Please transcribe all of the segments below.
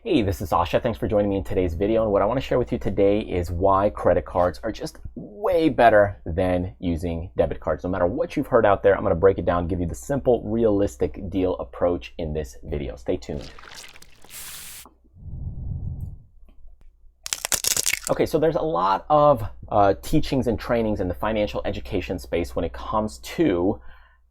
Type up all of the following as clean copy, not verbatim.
Hey, this is Asha. Thanks for joining me in today's video. And what I want to share with you today is why credit cards are just way better than using debit cards. No matter what you've heard out there, I'm going to break it down, give you the simple, realistic deal approach in this video. Stay tuned. Okay, so there's a lot of teachings and trainings in the financial education space when it comes to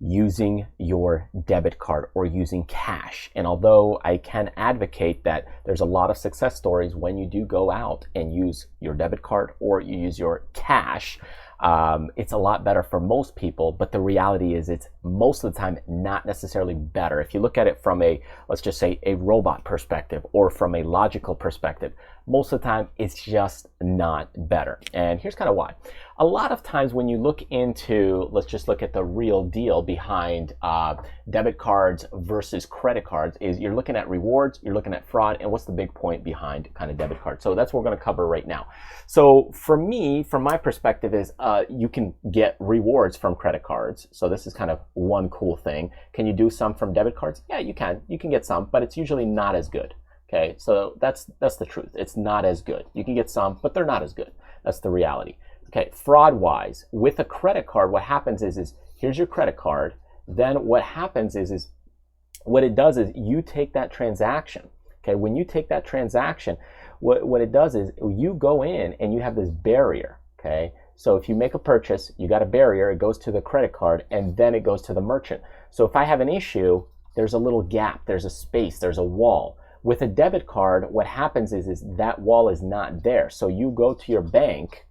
using your debit card or using cash. And although I can advocate that there's a lot of success stories when you do go out and use your debit card or you use your cash, it's a lot better for most people, but the reality is it's most of the time not necessarily better. If you look at it from a, let's just say, a robot perspective or from a logical perspective, most of the time it's just not better. And here's kind of why. A lot of times when you look into, let's just look at the real deal behind debit cards versus credit cards, is you're looking at rewards, you're looking at fraud, and what's the big point behind kind of debit cards. So that's what we're going to cover right now. So for me, from my perspective is you can get rewards from credit cards. So this is kind of one cool thing. Can you do some from debit cards? Yeah, you can. You can get some, but it's usually not as good. Okay, so that's the truth. It's not as good. You can get some, but they're not as good. That's the reality. Okay, fraud-wise, with a credit card, what happens is here's your credit card. Then what happens is what it does is you take that transaction. Okay, when you take that transaction, what it does is you go in and you have this barrier. Okay, so if you make a purchase, you got a barrier. It goes to the credit card, and then it goes to the merchant. So if I have an issue, there's a little gap. There's a space. There's a wall. With a debit card, what happens is that wall is not there. So you go to your bank.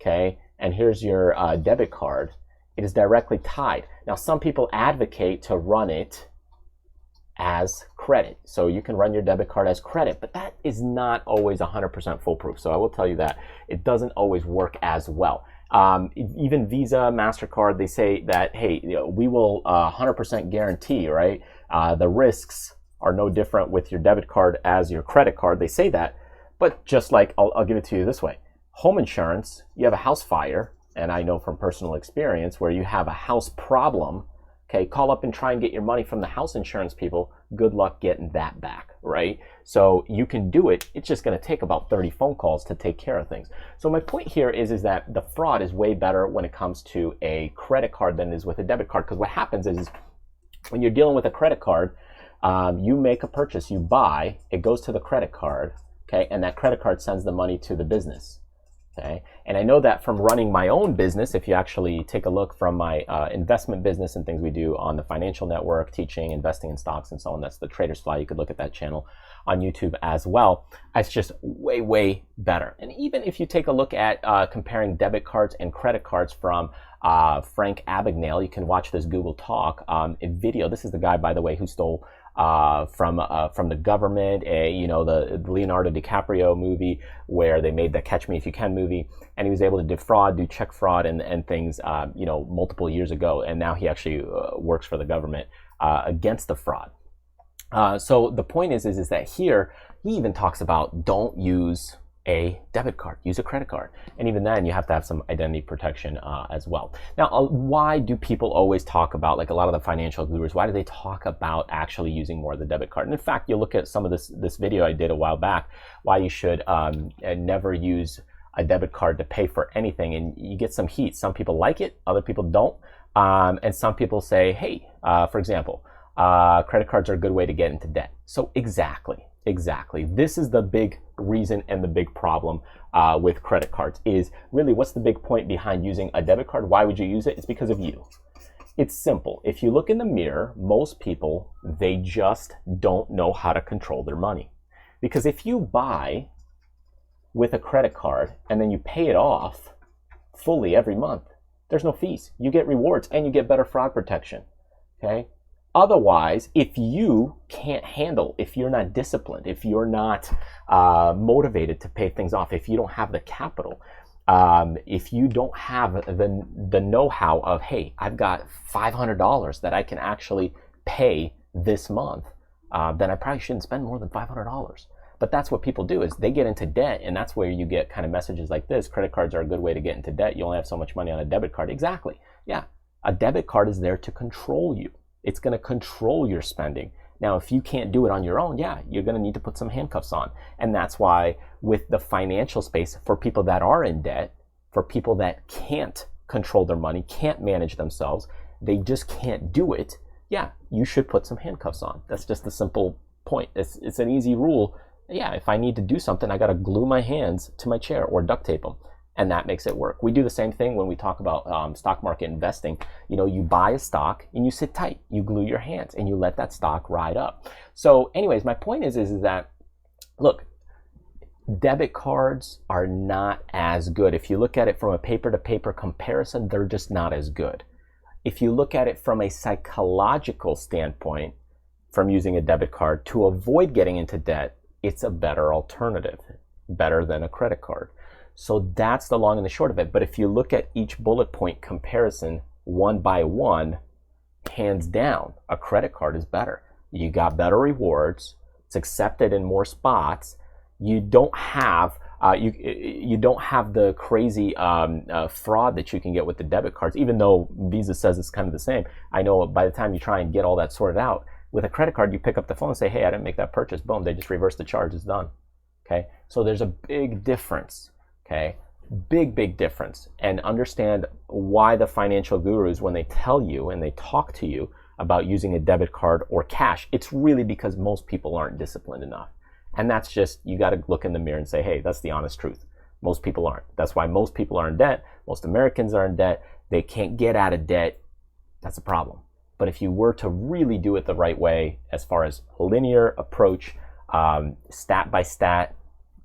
Okay, and here's your debit card. It is directly tied. Now, some people advocate to run it as credit. So you can run your debit card as credit, but that is not always 100% foolproof. So I will tell you that it doesn't always work as well. Even Visa, MasterCard, they say that, hey, we will 100% guarantee, right? The risks are no different with your debit card as your credit card. They say that, but just like, I'll give it to you this way. Home insurance, you have a house fire, and I know from personal experience where you have a house problem, okay, call up and try and get your money from the house insurance people. Good luck getting that back, right? So you can do it. It's just going to take about 30 phone calls to take care of things. So my point here is that the fraud is way better when it comes to a credit card than it is with a debit card, because what happens is when you're dealing with a credit card, you make a purchase, you buy, it goes to the credit card, okay, and that credit card sends the money to the business. Okay, and I know that from running my own business, if you actually take a look from my investment business and things we do on the financial network, teaching, investing in stocks and so on, that's the Trader's Fly. You could look at that channel on YouTube as well. It's just way, way better. And even if you take a look at comparing debit cards and credit cards from Frank Abagnale, you can watch this Google Talk video. This is the guy, by the way, who stole from the government, the Leonardo DiCaprio movie where they made the Catch Me If You Can movie, and he was able to defraud, do check fraud and things, multiple years ago, and now he actually works for the government against the fraud. So the point is that here he even talks about don't use a debit card, use a credit card. And even then you have to have some identity protection as well. Now, why do people always talk about, like a lot of the financial gurus, why do they talk about actually using more of the debit card? And in fact, you look at some of this video I did a while back, why you should never use a debit card to pay for anything, and you get some heat. Some people like it, other people don't. And some people say, hey, for example, credit cards are a good way to get into debt. So exactly. This is the big reason and the big problem with credit cards is really what's the big point behind using a debit card? Why would you use it? It's because of you. It's simple. If you look in the mirror, most people, they just don't know how to control their money. Because if you buy with a credit card and then you pay it off fully every month, there's no fees. You get rewards and you get better fraud protection. Okay? Otherwise, if you can't handle, if you're not disciplined, if you're not motivated to pay things off, if you don't have the capital, if you don't have the know-how of, hey, I've got $500 that I can actually pay this month, then I probably shouldn't spend more than $500. But that's what people do, is they get into debt, and that's where you get kind of messages like this. Credit cards are a good way to get into debt. You only have so much money on a debit card. Exactly. Yeah. A debit card is there to control you. It's going to control your spending. Now, if you can't do it on your own, yeah, you're going to need to put some handcuffs on. And that's why with the financial space, for people that are in debt, for people that can't control their money, can't manage themselves, they just can't do it, yeah, you should put some handcuffs on. That's just a simple point. It's an easy rule. Yeah, if I need to do something, I got to glue my hands to my chair or duct tape them. And that makes it work. We do the same thing when we talk about stock market investing. You know, you buy a stock and you sit tight. You glue your hands and you let that stock ride up. So anyways, my point is that, look, debit cards are not as good. If you look at it from a paper-to-paper comparison, they're just not as good. If you look at it from a psychological standpoint, from using a debit card to avoid getting into debt, it's a better alternative, better than a credit card. So that's the long and the short of it. But if you look at each bullet point comparison one by one, hands down, a credit card is better. You got better rewards. It's accepted in more spots. You don't have you don't have the crazy fraud that you can get with the debit cards, even though Visa says it's kind of the same. I know by the time you try and get all that sorted out, with a credit card, you pick up the phone and say, hey, I didn't make that purchase. Boom, they just reverse the charge. It's done. Okay, so there's a big difference. Okay, big difference. And understand why the financial gurus, when they tell you and they talk to you about using a debit card or cash, it's really because most people aren't disciplined enough. And that's just, you got to look in the mirror and say, hey, that's the honest truth. Most people aren't. That's why most people are in debt. Most Americans are in debt. They can't get out of debt. That's a problem. But if you were to really do it the right way, as far as linear approach, stat by stat,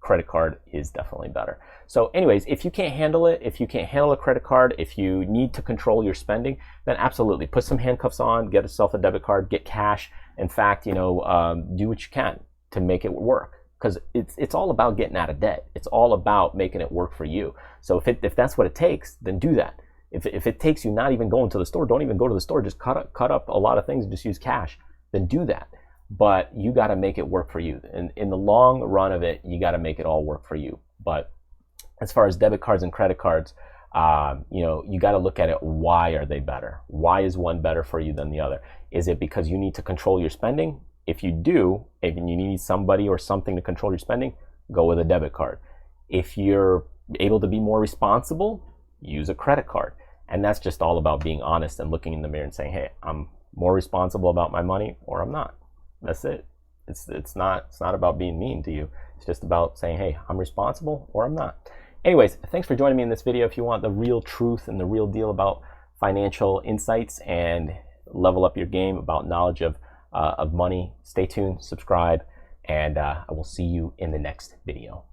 credit card is definitely better. So anyways, if you can't handle it, if you can't handle a credit card, if you need to control your spending, then absolutely put some handcuffs on, get yourself a debit card, get cash. In fact, do what you can to make it work, because it's all about getting out of debt. It's all about making it work for you. So if that's what it takes, then do that. If it takes you not even going to the store, don't even go to the store. Just cut up a lot of things and just use cash. Then do that. But you got to make it work for you. And in the long run of it, you got to make it all work for you. But as far as debit cards and credit cards, you got to look at it. Why are they better? Why is one better for you than the other? Is it because you need to control your spending? If you do, if you need somebody or something to control your spending, go with a debit card. If you're able to be more responsible, use a credit card. And that's just all about being honest and looking in the mirror and saying, hey, I'm more responsible about my money or I'm not. That's it. It's not about being mean to you. It's just about saying, hey, I'm responsible or I'm not. Anyways, thanks for joining me in this video. If you want the real truth and the real deal about financial insights and level up your game about knowledge of money, stay tuned, subscribe, and I will see you in the next video.